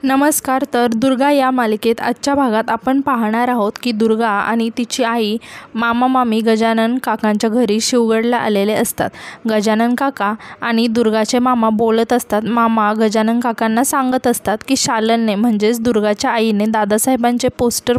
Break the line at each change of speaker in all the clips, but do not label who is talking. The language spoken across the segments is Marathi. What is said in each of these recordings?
नमस्कार. तर दुर्गा या मालिकेत आजच्या भागात आपण पाहणार आहोत की दुर्गा आणि तिची आई मामा मामी गजानन काकांच्या घरी शिवगडला आलेले असतात. गजानन काका आणि दुर्गाचे मामा बोलत असतात. मामा गजानन काकांना सांगत असतात की शालनने म्हणजेच दुर्गाच्या आईने दादासाहेबांचे पोस्टर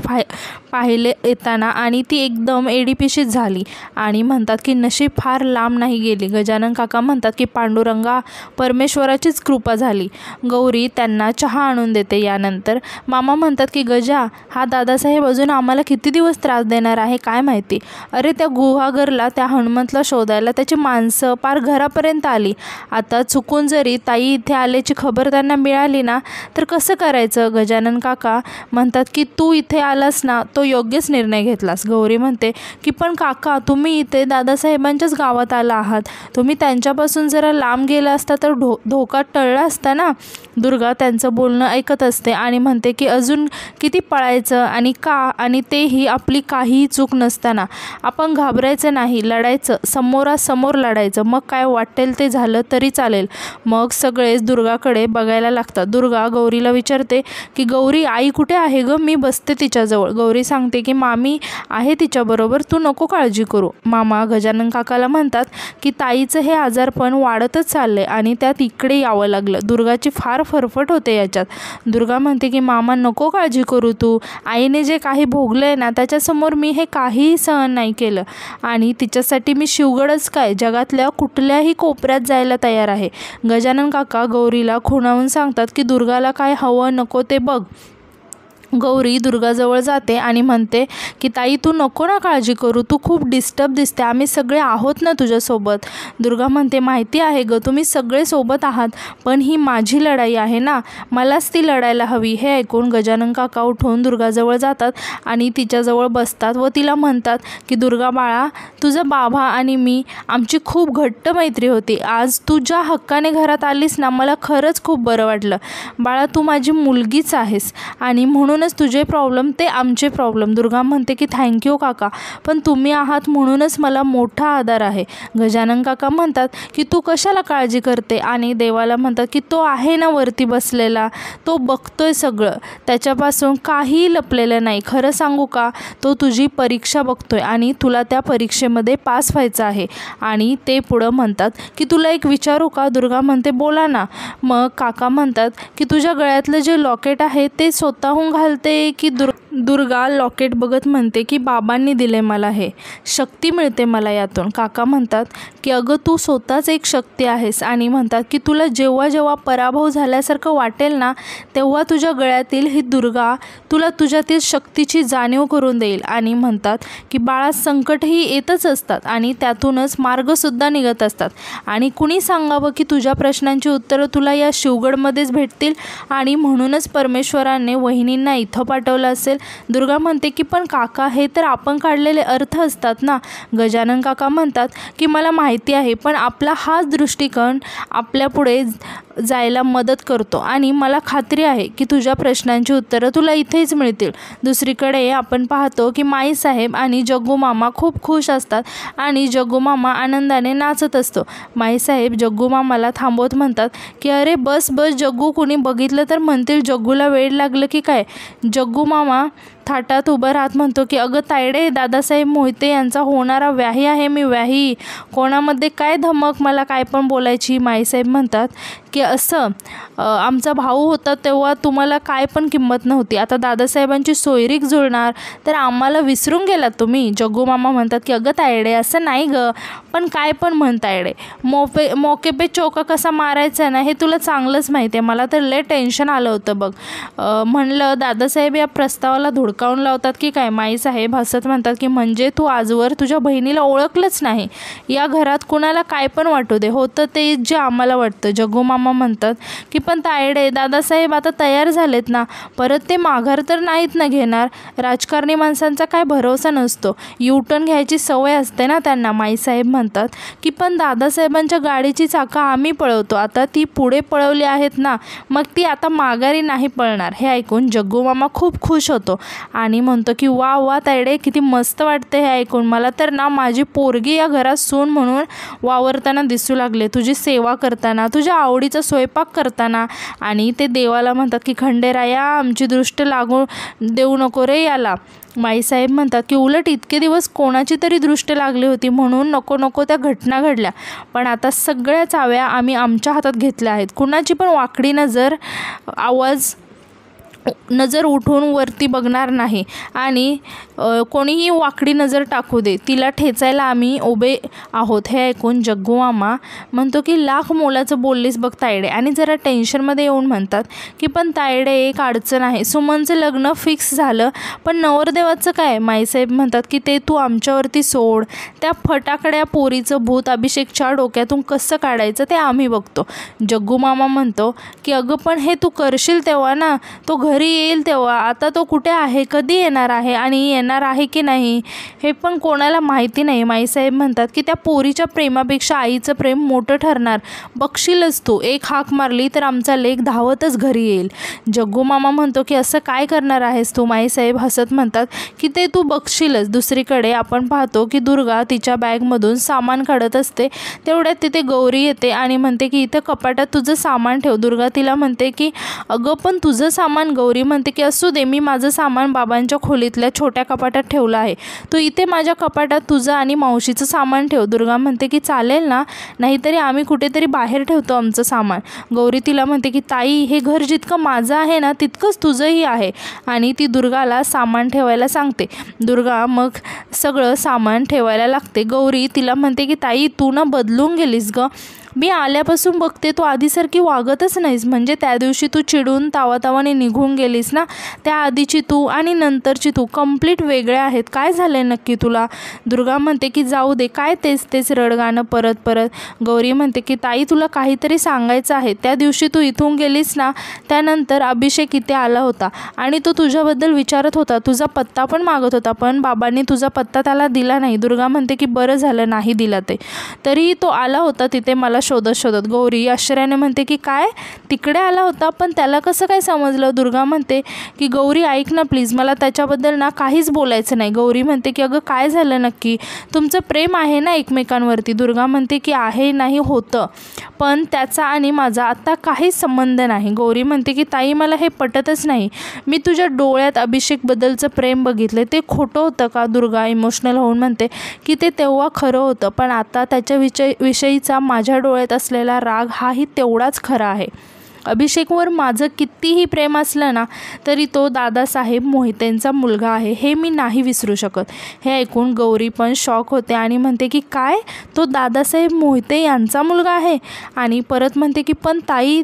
पाहिले येताना आणि ती एकदम एडीपिशीच झाली आणि म्हणतात की नशीब फार लांब नाही गेली. गजानन काका म्हणतात की पांडुरंगा परमेश्वराचीच कृपा झाली. गौरी त्यांना चहा आणून देते. यानंतर मामा म्हणतात की गजा, हा दादासाहेब अजून आम्हाला किती दिवस त्रास देणार आहे काय माहिती. अरे त्या गुहागरला, त्या हनुमंतला शोधायला त्याची माणसं पार घरापर्यंत आली. आता चुकून जरी ताई इथे आल्याची खबर त्यांना मिळाली ना तर कसं करायचं. गजानन काका म्हणतात की तू इथे आलास ना, तो योग्यच निर्णय घेतलास. गौरी म्हणते की पण काका, तुम्ही इथे दादासाहेबांच्याच गावात आला आहात. तुम्ही त्यांच्यापासून जरा लांब गेला असता तर धोका टळला असता ना. दुर्गा त्यांचं बोलणं ऐकत असते आणि म्हणते की अजून किती पळायचं आणि का, आणि तेही आपली काहीही चूक नसताना. आपण घाबरायचं नाही, लढायचं, समोरासमोर लढायचं. मग काय वाटेल ते झालं तरी चालेल. मग सगळेच दुर्गाकडे बघायला लागतात. दुर्गा गौरीला विचारते की गौरी, आई कुठे आहे ग, मी बसते तिच्याजवळ. गौरी सांगते की मामी आहे तिच्याबरोबर, तू नको काळजी करू. मामा गजानन काकाला म्हणतात की ताईचं हे आजारपण वाढतच चाललंय आणि त्यात इकडे यावं लागलं. दुर्गाची फार फरफट होते याच्यात. दुर्गा म्हणते की मामा नको काळजी करू तू, आईने जे काही भोगलंय ना त्याच्यासमोर मी हे काहीही सहन नाही केलं आणि तिच्यासाठी मी शिवगडच काय, जगातल्या कुठल्याही कोपऱ्यात जायला तयार आहे. गजानन काका गौरीला खुणावून सांगतात की दुर्गाला काय हवं नको ते बघ. गौरी दुर्गाजवळ जाते आणि म्हणते की ताई तू नको ना काळजी करू, तू खूप डिस्टर्ब दिसते, आम्ही सगळे आहोत ना तुझ्यासोबत. दुर्गा म्हणते माहिती आहे ग, तुम्ही सगळे सोबत आहात, पण ही माझी लढाई आहे ना, मलाच ती लढायला हवी. हे ऐकून गजानन काका उठून दुर्गाजवळ जातात आणि तिच्याजवळ बसतात व तिला म्हणतात की दुर्गा बाळा, तुझा बाबा आणि मी, आमची खूप घट्ट मैत्री होती. आज तू ज्या हक्काने घरात आलीस ना, मला खरंच खूप बरं वाटलं. बाळा, तू माझी मुलगीच आहेस आणि म्हणूनच तुझे प्रॉब्लेम ते आमचे प्रॉब्लेम. दुर्गा म्हणते की थँक्यू काका, पण तुम्ही आहात म्हणूनच मला मोठा आधार आहे. गजानन काका म्हणतात की तू कशाला काळजी करते, आणि देवाला म्हणतात की तो आहे ना वरती बसलेला, तो बघतोय सगळं, त्याच्यापासून काहीही लपलेलं नाही. खरं सांगू का, तो तुझी परीक्षा बघतोय आणि तुला त्या परीक्षेमध्ये पास व्हायचं आहे. आणि ते पुढं म्हणतात की तुला एक विचारू का. दुर्गा म्हणते बोला ना. मग काका म्हणतात की तुझ्या गळ्यातलं जे लॉकेट आहे ते स्वतःहून घालते की दुर्गा लॉकेट बघत म्हणते की बाबांनी दिले मला, हे शक्ती मिळते मला यातून. काका म्हणतात की अगं तू स्वतःच एक शक्ती आहेस, आणि म्हणतात की तुला जेव्हा जेव्हा पराभव झाल्यासारखं वाटेल ना तेव्हा तुझ्या गळ्यातील ही दुर्गा तुला तुझ्यातील शक्तीची जाणीव करून देईल. आणि म्हणतात की बाळा, संकटही येतच असतात आणि त्यातूनच मार्गसुद्धा निघत असतात, आणि कुणी सांगावं की तुझ्या प्रश्नांची उत्तरं तुला या शिवगडमध्येच भेटतील, आणि म्हणूनच परमेश्वराने वहिनींना इथं पाठवलं असेल. दुर्गा म्हणते की पण काका, हे तर आपण काढलेले अर्थ असतात ना. गजानन काका म्हणतात की मला माहिती आहे, पण आपला हाच दृष्टिकोन आपल्या पुढे जायला मदत करतो आणि मला खात्री आहे की तुझ्या प्रश्नांची उत्तरं तुला इथेच मिळतील. दुसरीकडे आपण पाहतो की माईसाहेब आणि जग्गू मामा खूप खुश असतात आणि जग्गू मामा आनंदाने नाचत असतो. माईसाहेब जग्गू मामाला थांबवत म्हणतात की अरे बस बस जग्गू, कुणी बघितलं तर म्हणतील जग्गूला वेड लागलं की काय. जग्गू मामा थाटात उभं राहत म्हणतो की अगं तायडे, दादासाहेब मोहिते यांचा होणारा व्याही आहे मी, व्याही. कोणामध्ये काय धमक, मला काय पण बोलायची. माईसाहेब म्हणतात की असं आमचा भाऊ होता तेव्हा तुम्हाला काय पण किंमत नव्हती, आता दादासाहेबांची सोयरीक जुळणार तर आम्हाला विसरून गेलात तुम्ही. जग्गू मामा म्हणतात की अगं तायडे, असं नाही ग, पण काय पण म्हणतायडे, मोके पे चौका कसा मारायचा ना हे तुला चांगलंच माहिती आहे. मला तर लय टेन्शन आलं होतं बघ. म्हणलं दादासाहेब या प्रस्तावाला धुडकावून लावतात की काय. माईसाहेब हसत म्हणतात की म्हणजे तू आजवर तुझ्या बहिणीला ओळखलंच नाही. या घरात कुणाला काय पण वाटू दे, होतं ते जे आम्हाला वाटतं. जग्गू मामा म्हणतात की पण तायडे, दादासाहेब आता तयार झालेत ना, परत ते माघार तर नाहीत ना घेणार. राजकारणी माणसांचा काय भरोसा नसतो, युटर्न घ्यायची सवय असते ना त्यांना. माईसाहेब म्हणतात की पण दादासाहेबांच्या गाडीची चाकं आम्ही पळवतो, आता ती पुढे पळवली आहेत ना, मग ती आता माघारी नाही पळणार. हे ऐकून जग्गू मामा खूप खुश होतो आणि म्हणतो की वा वा तायडे, किती मस्त वाटते हे ऐकून. मला तर ना माझी पोरगी या घरात सून म्हणून वावरताना दिसू लागले, तुझी सेवा करताना, तुझ्या आवडीचा स्वयंपाक करताना. आणि ते देवाला म्हणतात की खंडेराया, आमची दृष्ट लागू देऊ नको रे याला. माईसाहेब म्हणतात की उलट इतके दिवस कोणाची तरी दृष्ट लागली होती म्हणून नको नको त्या घटना घडल्या, पण आता सगळ्या चाव्या आम्ही आमच्या हातात घेतल्या आहेत. कुणाची पण वाकडी नजर उठून वरती बघणार नाही आणि कोणीही वाकडी नजर टाकू दे, तिला ठेचायला आम्ही उभे आहोत. हे ऐकून जग्गू मामा म्हणतो की लाख मोलाचं बोललीस बघ तायडे. आणि जरा टेन्शनमध्ये येऊन म्हणतात की पण तायडे एक अडचण आहे, सुमनचं लग्न फिक्स झालं पण नवरदेवाचं काय. माईसाहेब म्हणतात की ते तू आमच्यावरती सोड, त्या फटाकड्या पोरीचं भूत अभिषेकच्या डोक्यातून कसं काढायचं ते आम्ही बघतो. जग्गू मामा म्हणतो की अगं पण हे तू करशील तेव्हा ना, तो घरी येईल तेव्हा. आता तो कुठे आहे, कधी येणार आहे आणि येणार आहे की नाही हे पण कोणाला माहिती नाही. माईसाहेब म्हणतात की त्या पोरीच्या प्रेमापेक्षा आईचं प्रेम मोठं ठरणार, बघशीलच तू. एक हाक मारली तर आमचा लेक धावतच घरी येईल. जग्गू मामा म्हणतो की असं काय करणार आहेस तू. माईसाहेब हसत म्हणतात की ते तू बघशीलच. दुसरीकडे आपण पाहतो की दुर्गा तिच्या बॅगमधून सामान काढत असते, तेवढ्यात तिथे गौरी येते आणि म्हणते की इथं कपाटात तुझं सामान ठेव. दुर्गा तिला म्हणते की अगं पण तुझं सामान. गौरी म्हणते की असू दे, मी माझं सामान बाबांच्या खोलीतल्या छोट्या कपाटात ठेवलं आहे, तू इथे माझ्या कपाटात तुझं आणि मावशीचं सामान ठेव. दुर्गा म्हणते की चालेल ना, नाहीतरी आम्ही कुठेतरी बाहेर ठेवतो आमचं सामान. गौरी तिला म्हणते की ताई, हे घर जितकं माझं आहे ना तितकंच तुझंही आहे. आणि ती दुर्गाला सामान ठेवायला सांगते. दुर्गा मग सगळं सामान ठेवायला लागते. गौरी तिला म्हणते की ताई, तू ना बदलून गेलीस गं, मी आल्यापासून बघते तू आधीसारखी वागतच नाहीस. म्हणजे त्या दिवशी तू चिडून तावातावाने निघून गेलीस ना, त्या आधीची तू आणि नंतरची तू कंप्लीट वेगळ्या आहेत. काय झालं नक्की तुला. दुर्गा म्हणते की जाऊ दे, काय तेच रडगाणं परत परत. गौरी म्हणते की ताई, तुला काहीतरी सांगायचं आहे. त्या दिवशी तू इथून गेलीस ना, त्यानंतर अभिषेक इथे आला होता आणि तो तुझ्याबद्दल विचारत होता, तुझा पत्ता पण मागत होता, पण बाबांनी तुझा पत्ता त्याला दिला नाही. दुर्गा म्हणते की बरं झालं नाही दिला ते, तरीही तो आला होता तिथे मला शोधत. गौरी आश्चर्याने म्हणते की काय, तिकडे आला होता, पण त्याला कसं काय समजलं. दुर्गा म्हणते की गौरी ऐक ना प्लीज, मला त्याच्याबद्दल ना काहीच बोलायचं नाही. गौरी म्हणते की अगं काय झालं नक्की, तुमचं प्रेम आहे ना एकमेकांवरती. दुर्गा म्हणते की आहे, नाही होतं, पण त्याचा आणि माझा आता काहीच संबंध नाही. गौरी म्हणते की ताई, मला हे पटतच नाही. मी तुझ्या डोळ्यात अभिषेकबद्दलचं प्रेम बघितलं, ते खोटं होतं का. दुर्गा इमोशनल होऊन म्हणते की ते तेव्हा खरं होतं, पण आता त्याच्या विषयीचा माझ्या डोळ्यात असलेला राग हाही तेवढाच खरा आहे. अभिषेकवर माझं कितीही प्रेम असलं ना, तरी तो दादासाहेब मोहितेंचा मुलगा आहे, हे मी नाही विसरू शकत. हे ऐकून गौरी पण शॉक होते आणि म्हणते की काय, तो दादासाहेब मोहिते यांचा मुलगा आहे. आणि परत म्हणते की पण ताई,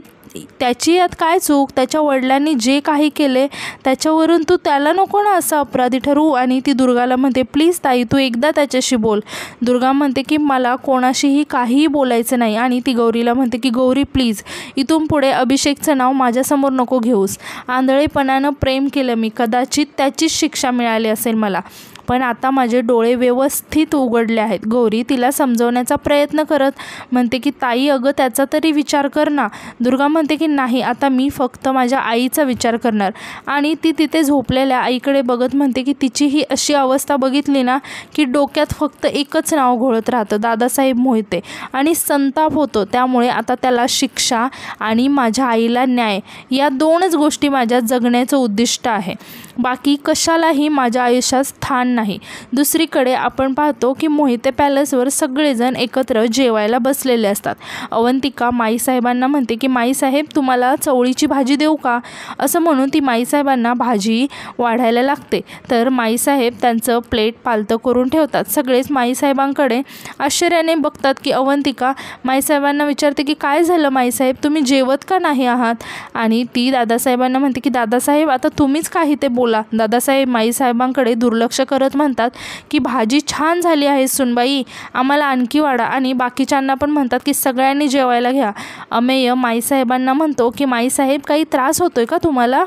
त्याची यात काय चूक, त्याच्या वडिलांनी जे काही केले त्याच्यावरून तू त्याला नको ना असं अपराधी ठरवू. आणि ती दुर्गाला म्हणते प्लीज ताई, तू एकदा त्याच्याशी बोल. दुर्गा म्हणते की मला कोणाशीही काहीही बोलायचं नाही. आणि ती गौरीला म्हणते की गौरी प्लीज, इथून पुढे अभिषेकचं नाव माझ्यासमोर नको घेऊस. आंधळेपणानं प्रेम केलं मी, कदाचित त्याचीच शिक्षा मिळाली असेल मला, पण आता माझे डोळे व्यवस्थित उघडले आहेत. गौरी तिला समजवण्याचा प्रयत्न करत म्हणते की ताई, अगं त्याचा तरी विचार कर ना. दुर्गा म्हणते की नाही, आता मी फक्त माझ्या आईचा विचार करणार. आणि ती तिथे झोपलेल्या आईकडे बघत म्हणते की तिची ही अशी अवस्था बघितली ना की डोक्यात फक्त एकच नाव घोळत राहतं, दादासाहेब मोहिते, आणि संताप होतो. त्यामुळे आता त्याला शिक्षा आणि माझ्या आईला न्याय, या दोनच गोष्टी माझ्या जगण्याचं उद्दिष्ट आहे. बाकी कशालाही माझ्या आयुष्यात स्थान नाही. दुसरीकडे आपण पाहतो की मोहिते पॅलेसवर सगळेजण एकत्र जेवायला बसलेले असतात. अवंतिका माईसाहेबांना म्हणते की माईसाहेब, तुम्हाला चवळीची भाजी देऊ का. असं म्हणून ती माईसाहेबांना भाजी वाढायला लागते, तर माईसाहेब त्यांचं प्लेट पालतं करून ठेवतात. सगळेच माईसाहेबांकडे आश्चर्याने बघतात की अवंतिका माईसाहेबांना विचारते की काय झालं माईसाहेब, तुम्ही जेवत का नाही आहात. आणि ती दादासाहेबांना म्हणते की दादासाहेब, आता तुम्हीच काही ते बोला. दादासाहेब माईसाहेबांकडे दुर्लक्ष करत म्हणतात की भाजी छान झाली आहे सुनबाई, आम्हाला आणखी वाढा. आणि बाकीच्यांना पण म्हणतात की सगळ्यांनी जेवायला घ्या. अमेय माईसाहेबांना म्हणतो की माईसाहेब, काही त्रास होतोय का तुम्हाला.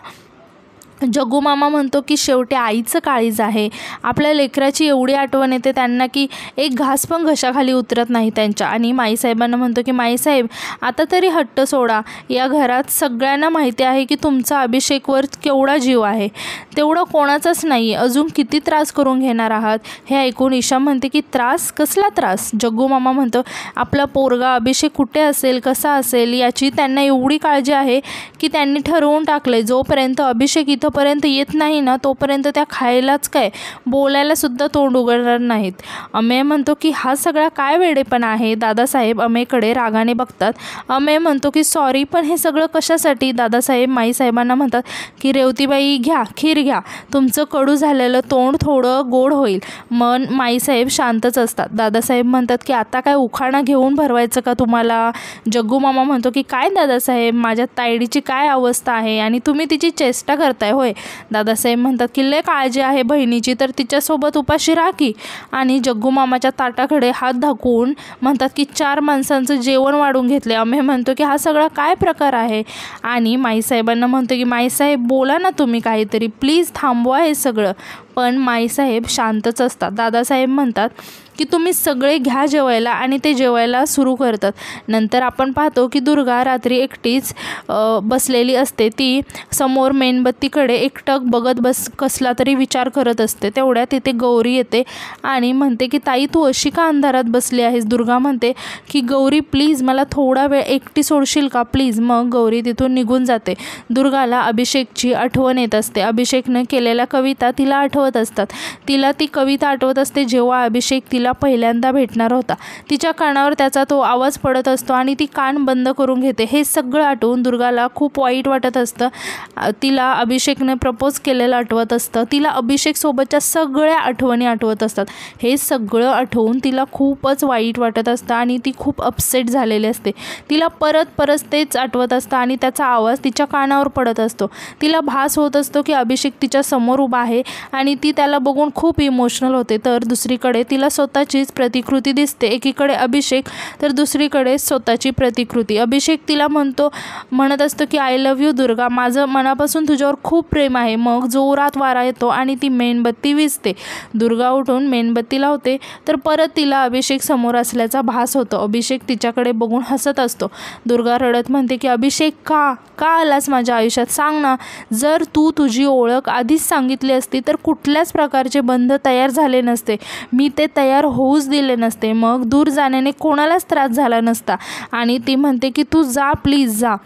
जग्गू मामा म्हणतो की शेवटी आईचं काळीज आहे. आपल्या लेकराची एवढी आठवण येते त्यांना की एक घास पण घशाखाली उतरत नाही त्यांच्या. आणि माईसाहेबांना म्हणतो की माईसाहेब आता तरी हट्ट सोडा. या घरात सगळ्यांना माहिती आहे की तुमचा अभिषेकवर केवढा जीव आहे, तेवढा कोणाचाच नाही. अजून किती त्रास करून घेणार आहात. हे ऐकून ईशा म्हणते की त्रास? कसला त्रास? जग्गू मामा म्हणतो आपला पोरगा अभिषेक कुठे असेल, कसा असेल याची त्यांना एवढी काळजी आहे की त्यांनी ठरवून टाकले जोपर्यंत अभिषेक इथंपर्यंत येत नाही ना तोपर्यंत त्या खायलाच काय बोलायला सुद्धा तोंड उघडणार नाहीत. अमेय म्हणतो की हा सगळा काय वेडेपणा आहे. दादासाहेब अमेयकडे रागाने बघतात. अमेय म्हणतो की सॉरी, पण हे सगळं कशासाठी. दादासाहेब माईसाहेबांना म्हणतात की रेवतीबाई घ्या, खीर घ्या, तुमचं कडू झालेलं तोंड थोडं गोड होईल. मन माईसाहेब शांतच असतात. दादासाहेब म्हणतात की आता काय उखाणा घेऊन भरवायचं का तुम्हाला. जग्गू मामा म्हणतो की काय दादासाहेब, माझ्या तायडीची काय अवस्था आहे आणि तुम्ही तिची चेष्टा करताय होय. दादासाहेब म्हणतात की लय काळजी आहे बहिणीची तर तिच्यासोबत उपाशी राहा की. आणि जग्गू मामाच्या ताटाकडे हात दाखवून म्हणतात की 4 माणसांचं जेवण वाढून घेतले. अमेय म्हणतो की हा सगळा काय प्रकार आहे. आणि माईसाहेबांना म्हणतो की माईसाहेब बोला ना तुम्ही काहीतरी, प्लीज थांबवा हे सगळं. पण माईसाहेब शांतच असतात. दादासाहेब म्हणतात की तुम्ही सगळे घ्या जेवायला आणि ते जेवायला सुरू करतात. नंतर आपण पाहतो की दुर्गा रात्री एकटीच बसलेली असते. ती समोर मेणबत्तीकडे एकटक बघत कसला तरी विचार करत असते. तेवढ्यात तिथे गौरी येते आणि म्हणते की ताई तू अशी का अंधारात बसली आहेस. दुर्गा म्हणते की गौरी प्लीज मला थोडा वेळ एकटी सोडशील का प्लीज. मग गौरी तिथून निघून जाते. दुर्गाला अभिषेकची आठवण येत असते. अभिषेकनं केलेल्या कविता तिला आठवत असतात. तिला ती कविता आठवत असते जेव्हा अभिषेक तिला पहिल्यांदा भेटणार होता. तिच्या कानावर त्याचा तो आवाज पडत असतो आणि ती कान बंद करून घेते. हे सगळं आठवून दुर्गाला खूप वाईट वाटत असतं. तिला अभिषेकने प्रपोज केलेलं आठवत असतं. तिला अभिषेकसोबतच्या सगळ्या आठवणी आठवत असतात. हे सगळं आठवून तिला खूपच वाईट वाटत असतं आणि ती खूप अपसेट झालेली असते. तिला परत तेच आठवत असतं आणि त्याचा आवाज तिच्या कानावर पडत असतो. तिला भास होत असतो की अभिषेक तिच्या समोर उभा आहे आणि ती त्याला बघून खूप इमोशनल होते. तर दुसरीकडे तिला स्वतःचीच प्रतिकृती दिसते. एकीकडे अभिषेक तर दुसरीकडे स्वतःची प्रतिकृती. अभिषेक तिला म्हणत असतो की आय लव्ह यू दुर्गा, माझं मनापासून तुझ्यावर खूप प्रेम आहे. मग जोरात वारा येतो आणि ती मेणबत्ती विझते. दुर्गा उठून मेणबत्ती लावते तर परत तिला अभिषेक समोर असल्याचा भास होतो. अभिषेक तिच्याकडे बघून हसत असतो. दुर्गा रडत म्हणते की अभिषेक का आलास माझ्या आयुष्यात, सांग ना. जर तू तुझी ओळख आधीच सांगितली असती तर कुठल्याच प्रकारचे बंध तयार झाले नसते. मी ते तयार होऊच दिले नसते. मग दूर जाण्याने कोणालाच त्रास झाला नसता. आणि ती म्हणते की तू जा प्लीज जा.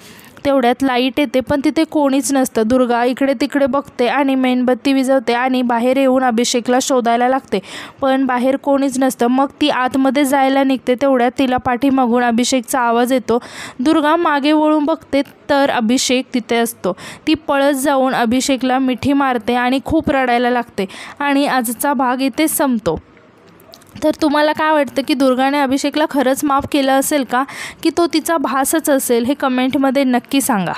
तेवढ्यात लाईट येते पण तिथे कोणीच नसतं. दुर्गा इकडे तिकडे बघते आणि मेणबत्ती विझवते आणि बाहेर येऊन अभिषेकला शोधायला लागते. पण बाहेर कोणीच नसतं. मग ती आतमध्ये जायला निघते. तेवढ्यात तिला पाठीमागून अभिषेकचा आवाज येतो. दुर्गा मागे वळून बघते तर अभिषेक तिथे असतो. ती पळत जाऊन अभिषेकला मिठी मारते आणि खूप रडायला लागते. आणि आजचा भाग इथेच संपतो. तर तुम्हाला काय वाटतं की दुर्गाने अभिषेकला खरंच माफ केलं असेल का की तो तिचा भासच असेल. हे कमेंटमध्ये नक्की सांगा.